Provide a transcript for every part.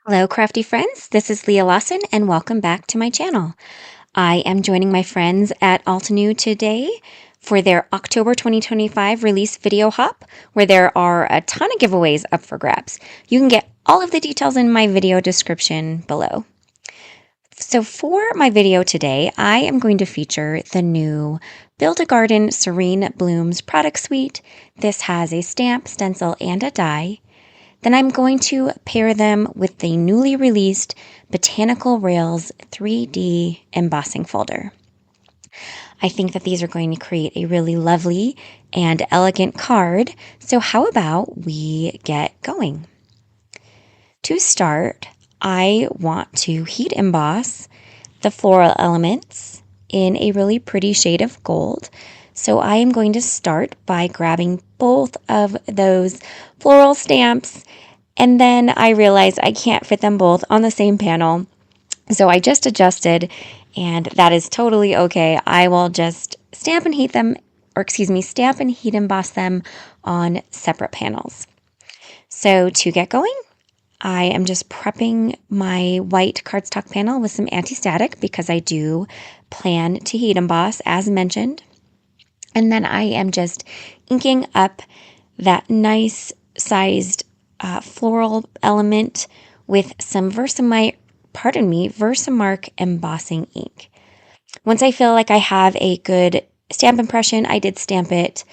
Hello, crafty friends. This is Leah Lawson, and welcome back to my channel. I am joining my friends at Altenew today for their October 2025 release video hop, where there are a ton of giveaways up for grabs. You can get all of the details in my video description below. So for my video today, I am going to feature the new Build a Garden Serene Blooms product suite. This has a stamp, stencil, and a die. Then I'm going to pair them with the newly released Botanical Rails 3D embossing folder. I think that these are going to create a really lovely and elegant card, so how about we get going? To start, I want to heat emboss the floral elements in a really pretty shade of gold. So I am going to start by grabbing both of those floral stamps, and then I realized I can't fit them both on the same panel. So I just adjusted, and that is totally okay. I will just stamp and heat emboss them on separate panels. So to get going, I am just prepping my white cardstock panel with some anti-static because I do plan to heat emboss as mentioned. And then I am just inking up that nice sized floral element with some Versamark embossing ink. Once I feel like I have a good stamp impression, I did stamp it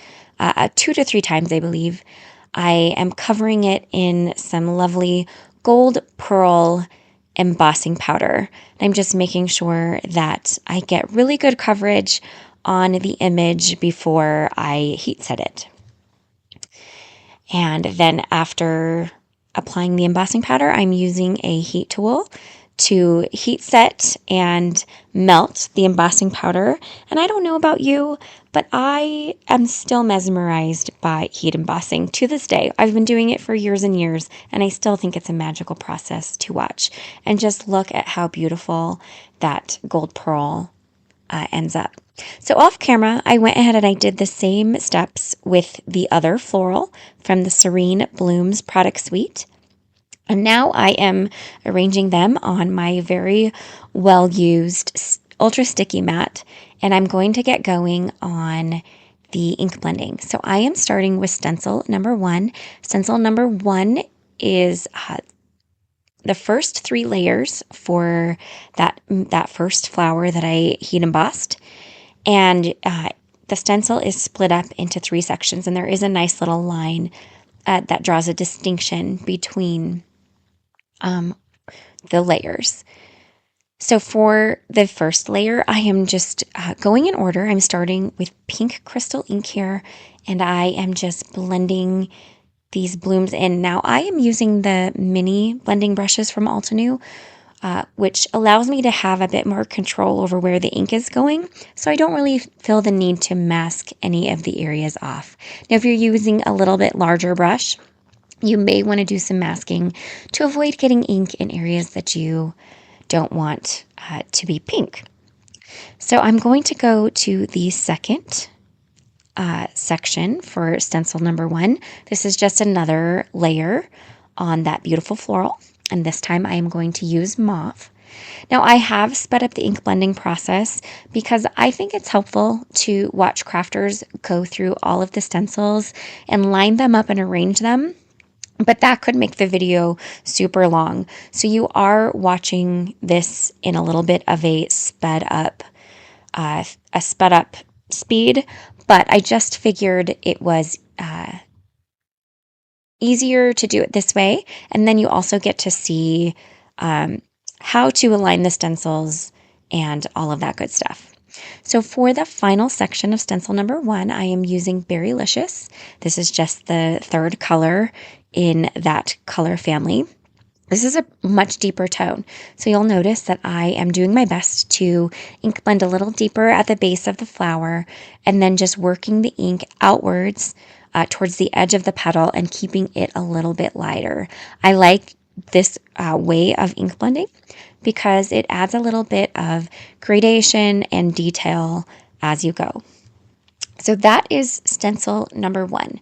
2 to 3 times, I believe. I am covering it in some lovely gold pearl embossing powder. I'm just making sure that I get really good coverage on the image before I heat set it. And then after applying the embossing powder, I'm using a heat tool to heat set and melt the embossing powder. And I don't know about you, but I am still mesmerized by heat embossing to this day. I've been doing it for years and years, and I still think it's a magical process to watch. And just look at how beautiful that gold pearl ends up. So off camera, I went ahead and I did the same steps with the other floral from the Serene Blooms product suite. And now I am arranging them on my very well-used ultra sticky mat, and I'm going to get going on the ink blending. So I am starting with stencil number 1. Stencil number 1 is the first 3 layers for that first flower that I heat embossed. And the stencil is split up into 3 sections, and there is a nice little line that draws a distinction between the layers. So for the first layer, I am just going in order. I'm starting with pink crystal ink here, and I am just blending these blooms in. Now I am using the mini blending brushes from Altenew, which allows me to have a bit more control over where the ink is going, so I don't really feel the need to mask any of the areas off. Now if you're using a little bit larger brush, you may want to do some masking to avoid getting ink in areas that you don't want to be pink. So I'm going to go to the second section for stencil number 1. This is just another layer on that beautiful floral, and this time I am going to use mauve. Now I have sped up the ink blending process because I think it's helpful to watch crafters go through all of the stencils and line them up and arrange them, but that could make the video super long. So you are watching this in a little bit of a sped up speed, but I just figured it was easier to do it this way, and then you also get to see how to align the stencils and all of that good stuff. So for the final section of stencil number 1, I am using Berrylicious. This is just the 3rd color in that color family. This is a much deeper tone, so you'll notice that I am doing my best to ink blend a little deeper at the base of the flower, and then just working the ink outwards towards the edge of the petal and keeping it a little bit lighter. I like this way of ink blending because it adds a little bit of gradation and detail as you go. So that is stencil number 1.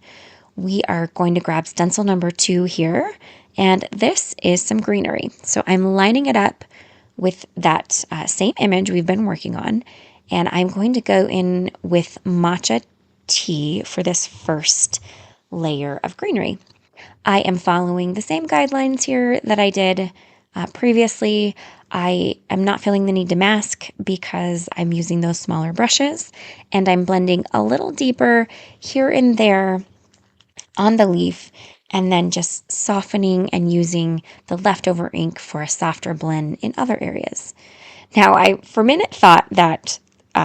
We are going to grab stencil number 2 here, And this is some greenery. So I'm lining it up with that same image we've been working on. And I'm going to go in with matcha tea for this first layer of greenery. I am following the same guidelines here that I did previously. I am not feeling the need to mask because I'm using those smaller brushes, and I'm blending a little deeper here and there on the leaf, and then just softening and using the leftover ink for a softer blend in other areas. Now, I for a minute thought that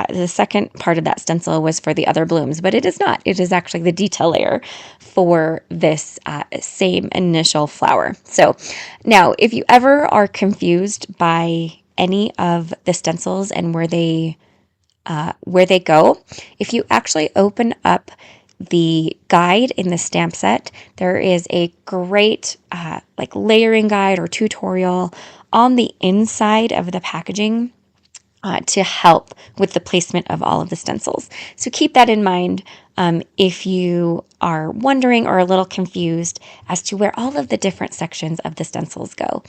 the second part of that stencil was for the other blooms, but it is not. It is actually the detail layer for this same initial flower. So now, if you ever are confused by any of the stencils and where they go, if you actually open up the guide in the stamp set, there is a great like layering guide or tutorial on the inside of the packaging to help with the placement of all of the stencils. So keep that in mind if you are wondering or a little confused as to where all of the different sections of the stencils go.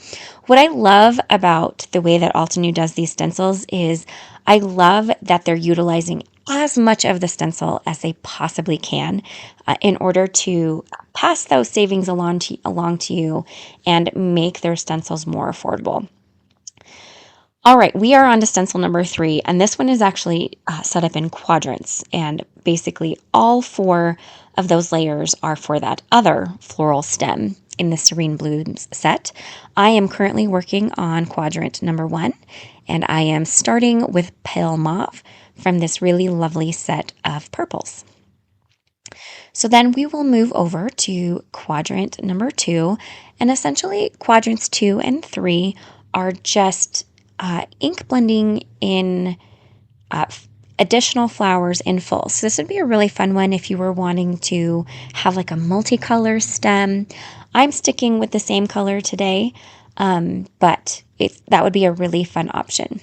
What I love about the way that Altenew does these stencils is I love that they're utilizing as much of the stencil as they possibly can in order to pass those savings along to you and make their stencils more affordable. All right, we are on to stencil number 3, and this one is actually set up in quadrants, and basically all 4 of those layers are for that other floral stem in the Serene Blooms set. I am currently working on quadrant number 1, and I am starting with pale mauve from this really lovely set of purples. So then we will move over to quadrant number 2, and essentially quadrants 2 and 3 are just ink blending in additional flowers in full. So this would be a really fun one if you were wanting to have like a multicolor stem. I'm sticking with the same color today, but that would be a really fun option.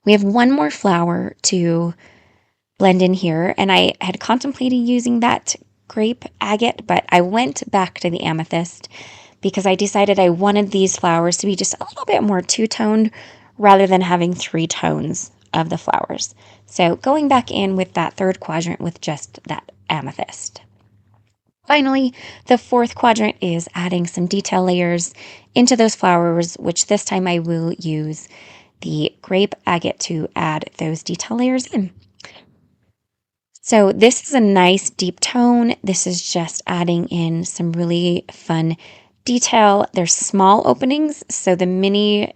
We have one more flower to blend in here, and I had contemplated using that grape agate, but I went back to the amethyst because I decided I wanted these flowers to be just a little bit more two-toned rather than having 3 tones of the flowers. So going back in with that third quadrant with just that amethyst. Finally, the 4th quadrant is adding some detail layers into those flowers, which this time I will use the grape agate to add those detail layers in. So this is a nice deep tone. This is just adding in some really fun detail. There's small openings, so the mini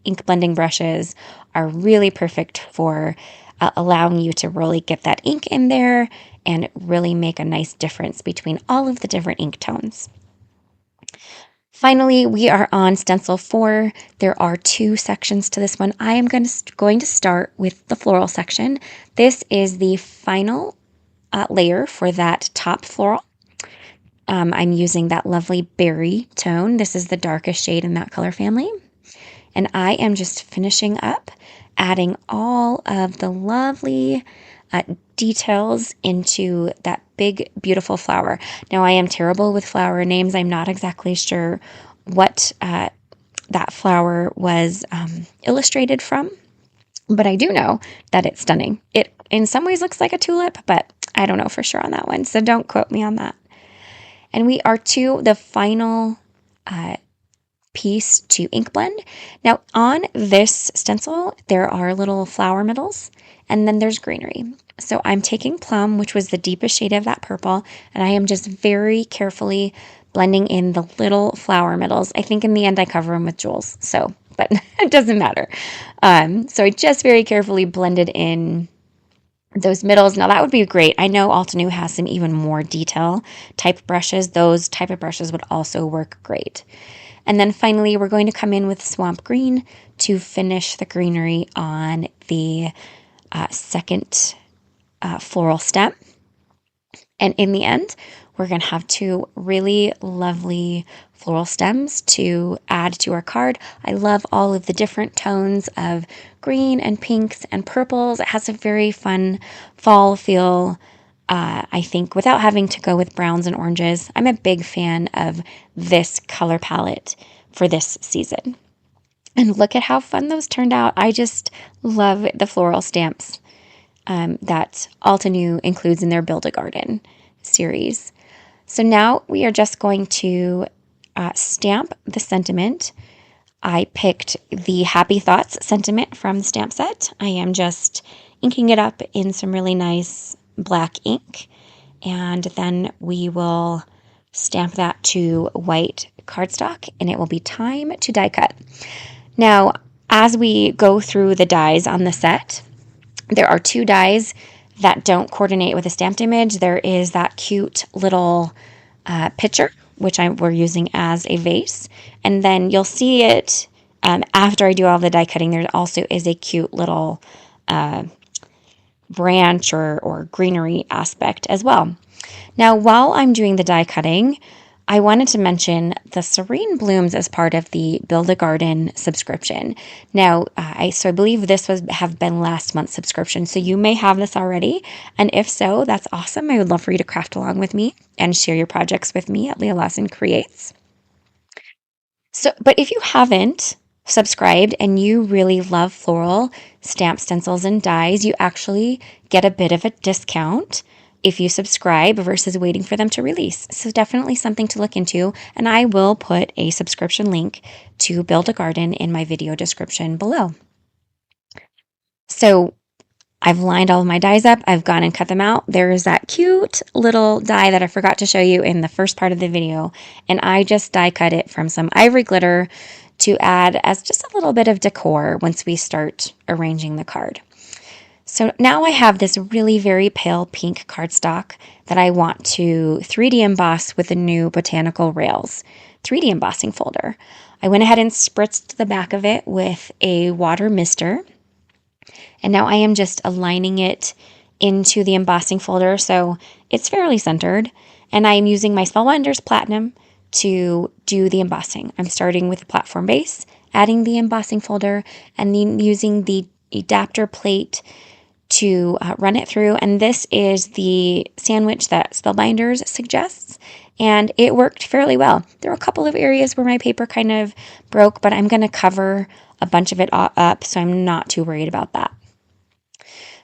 ink blending brushes are really perfect for allowing you to really get that ink in there and really make a nice difference between all of the different ink tones. Finally, we are on stencil 4. There are 2 sections to this one. I am going to start with the floral section. This is the final layer for that top floral. I'm using that lovely berry tone. This is the darkest shade in that color family. And I am just finishing up, adding all of the lovely details into that big, beautiful flower. Now, I am terrible with flower names. I'm not exactly sure what that flower was illustrated from, but I do know that it's stunning. It, in some ways, looks like a tulip, but I don't know for sure on that one, so don't quote me on that. And we are to the final piece to ink blend. Now, on this stencil, there are little flower middles, and then there's greenery. So I'm taking Plum, which was the deepest shade of that purple, and I am just very carefully blending in the little flower middles. I think in the end I cover them with jewels, so, but it doesn't matter. So I just very carefully blended in those middles. Now that would be great. I know Altenew has some even more detail type brushes. Those type of brushes would also work great. And then finally, we're going to come in with Swamp Green to finish the greenery on the second floral stem. And in the end, we're going to have 2 really lovely floral stems to add to our card. I love all of the different tones of green and pinks and purples. It has a very fun fall feel I think without having to go with browns and oranges, I'm a big fan of this color palette for this season. And look at how fun those turned out. I just love the floral stamps that Altenew includes in their Build a Garden series. So now we are just going to stamp the sentiment. I picked the Happy Thoughts sentiment from the stamp set. I am just inking it up in some really nice black ink, and then we will stamp that to white cardstock, and it will be time to die cut. Now, as we go through the dies on the set, there are 2 dies that don't coordinate with the stamped image. There is that cute little picture, which we're using as a vase, and then you'll see it after I do all the die cutting. There also is a cute little branch or greenery aspect as well. Now, while I'm doing the die cutting, I wanted to mention the Serene Blooms as part of the Build a Garden subscription. Now, I believe this have been last month's subscription, so you may have this already, and if so, that's awesome. I would love for you to craft along with me and share your projects with me at Leah Lawson Creates. But if you haven't subscribed and you really love floral stamp stencils and dies, you actually get a bit of a discount if you subscribe versus waiting for them to release. So definitely something to look into, and I will put a subscription link to Build a Garden in my video description below. So I've lined all of my dies up. I've gone and cut them out. There is that cute little die that I forgot to show you in the first part of the video, and I just die cut it from some ivory glitter to add as just a little bit of decor once we start arranging the card. So now I have this really very pale pink cardstock that I want to 3D emboss with the new Botanical Rails 3D embossing folder. I went ahead and spritzed the back of it with a water mister, and now I am just aligning it into the embossing folder so it's fairly centered, and I am using my Spellbinders Platinum to do the embossing. I'm starting with the platform base, adding the embossing folder, and then using the adapter plate to run it through. And this is the sandwich that Spellbinders suggests, and it worked fairly well. There were a couple of areas where my paper kind of broke, but I'm going to cover a bunch of it up, so I'm not too worried about that.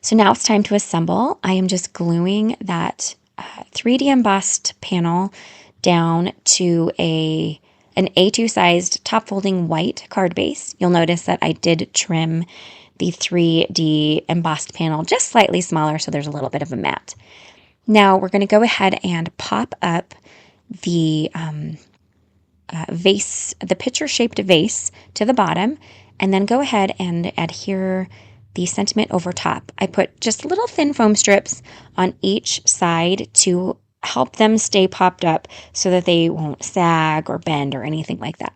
So now it's time to assemble. I am just gluing that 3D embossed panel down to an A2 sized top folding white card base. You'll notice that I did trim the 3D embossed panel just slightly smaller, so there's a little bit of a mat. Now we're going to go ahead and pop up the vase, the pitcher-shaped vase to the bottom, and then go ahead and adhere the sentiment over top. I put just little thin foam strips on each side to help them stay popped up so that they won't sag or bend or anything like that.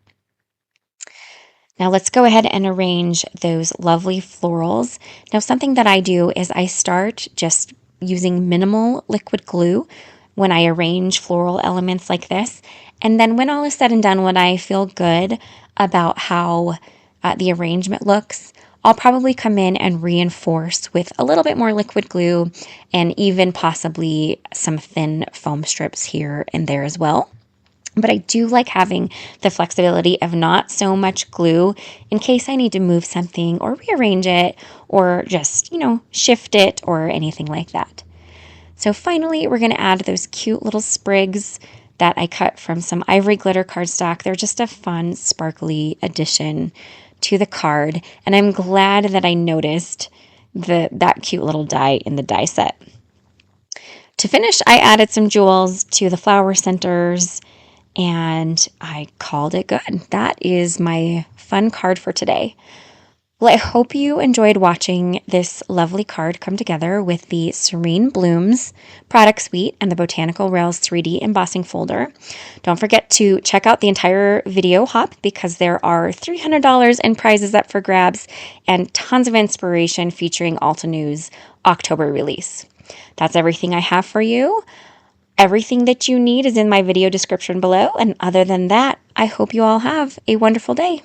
Now let's go ahead and arrange those lovely florals. Now something that I do is I start just using minimal liquid glue when I arrange floral elements like this. And then when all is said and done, when I feel good about how the arrangement looks, I'll probably come in and reinforce with a little bit more liquid glue and even possibly some thin foam strips here and there as well. But I do like having the flexibility of not so much glue in case I need to move something or rearrange it or just, shift it or anything like that. So finally, we're going to add those cute little sprigs that I cut from some ivory glitter cardstock. They're just a fun, sparkly addition to the card, and I'm glad that I noticed that cute little die in the die set. To finish, I added some jewels to the flower centers, and I called it good. That is my fun card for today. Well, I hope you enjoyed watching this lovely card come together with the Serene Blooms product suite and the Botanical Rails 3D embossing folder. Don't forget to check out the entire video hop because there are $300 in prizes up for grabs and tons of inspiration featuring Altenew's October release. That's everything I have for you. Everything that you need is in my video description below. And other than that, I hope you all have a wonderful day.